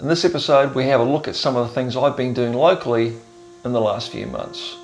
In this episode, we have a look at some of the things I've been doing locally in the last few months.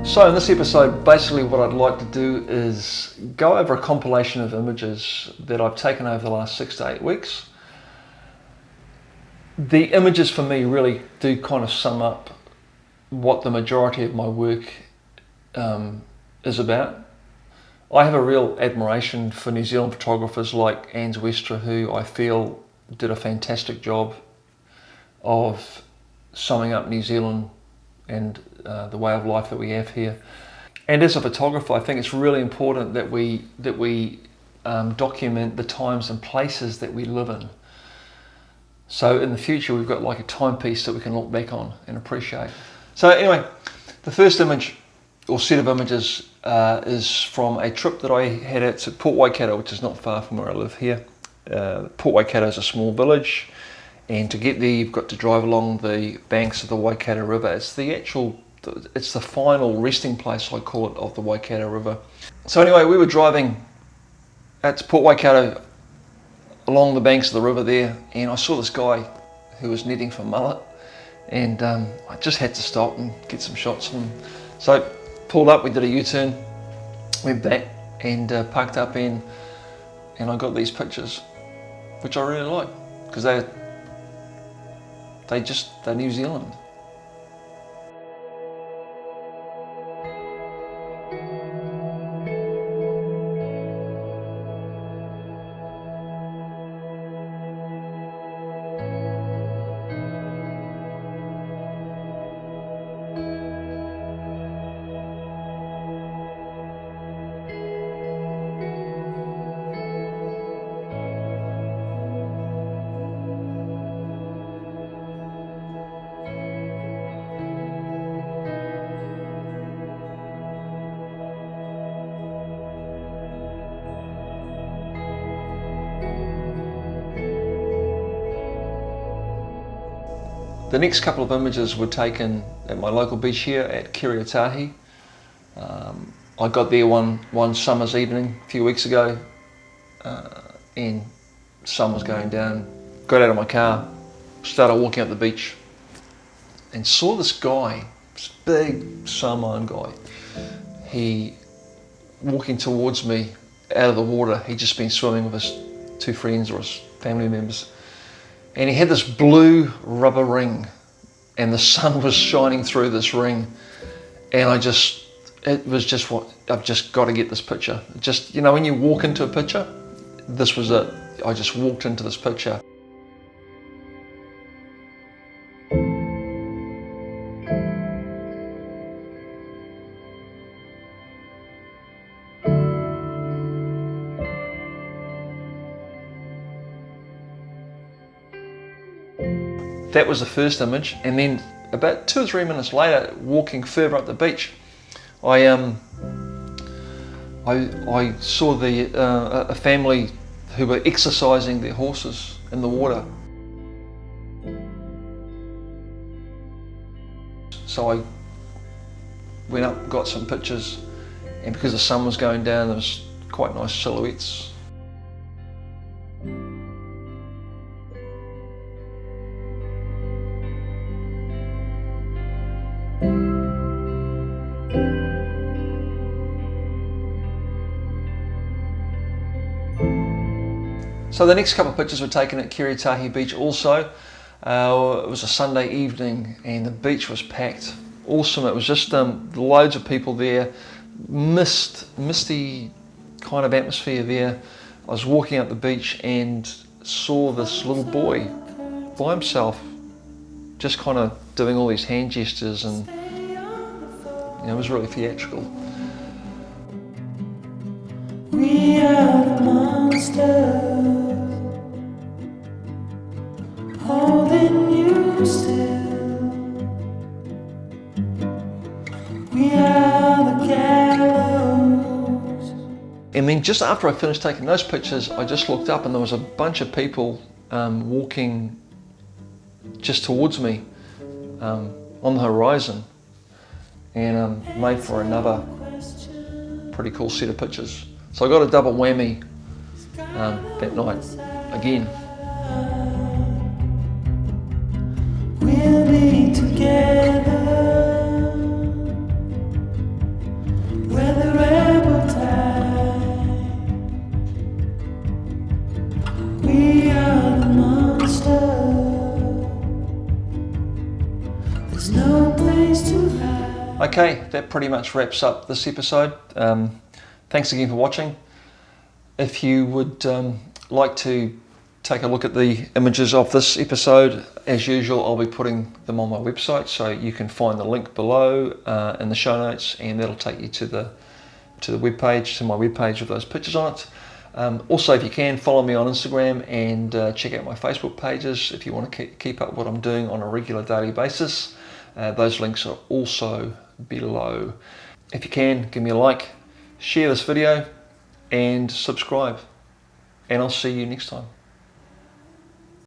So in this episode, basically what I'd like to do is go over a compilation of images that I've taken over the last 6 to 8 weeks. The images for me really do kind of sum up what the majority of my work is about. I have a real admiration for New Zealand photographers like Ans Westra, who I feel did a fantastic job of summing up New Zealand and the way of life that we have here. And as a photographer, I think it's really important that we document the times and places that we live in. So in the future, we've got like a timepiece that we can look back on and appreciate. So anyway, the first image or set of images is from a trip that I had at Port Waikato, which is not far from where I live here. Port Waikato is a small village. And to get there, you've got to drive along the banks of the Waikato River. It's the final resting place, I call it, of the Waikato River. So anyway, we were driving at Port Waikato along the banks of the river there, and I saw this guy who was netting for mullet, and I just had to stop and get some shots of him. So pulled up, we did a U-turn, went back and parked up and I got these pictures, which I really like, because they're New Zealand. The next couple of images were taken at my local beach here at Kiriotahi. I got there one summer's evening a few weeks ago, and sun was going down. Got out of my car, started walking up the beach, and saw this guy, this big Samoan guy. He walking towards me out of the water. He'd just been swimming with his 2 friends or his family members. And he had this blue rubber ring, and the sun was shining through this ring, and it was just what, I've just got to get this picture. Just, you know, when you walk into a picture, this was it. I just walked into this picture. That was the first image, and then about 2 or 3 minutes later, walking further up the beach, I saw a family who were exercising their horses in the water. So I went up, got some pictures, and because the sun was going down, there was quite nice silhouettes. So the next couple of pictures were taken at Kiriotahi Beach also. It was a Sunday evening and the beach was packed. Awesome, it was just loads of people there, misty kind of atmosphere there. I was walking up the beach and saw this little boy by himself, just kind of doing all these hand gestures, and it was really theatrical. We are the monster holding you still. We are the gallows. And then just after I finished taking those pictures, I just looked up and there was a bunch of people walking just towards me on the horizon, and made for another pretty cool set of pictures. So I got a double whammy that night again. We'll be together where the rebel tide. We are the monster. There's no place to hide. Okay, that pretty much wraps up this episode. Thanks again for watching. If you would like to take a look at the images of this episode, as usual, I'll be putting them on my website, so you can find the link below in the show notes, and that'll take you to the web page, to my web page with those pictures on it. Also, if you can, follow me on Instagram and check out my Facebook pages if you want to keep up what I'm doing on a regular daily basis. Those links are also below. If you can, give me a like, share this video, and subscribe. And I'll see you next time.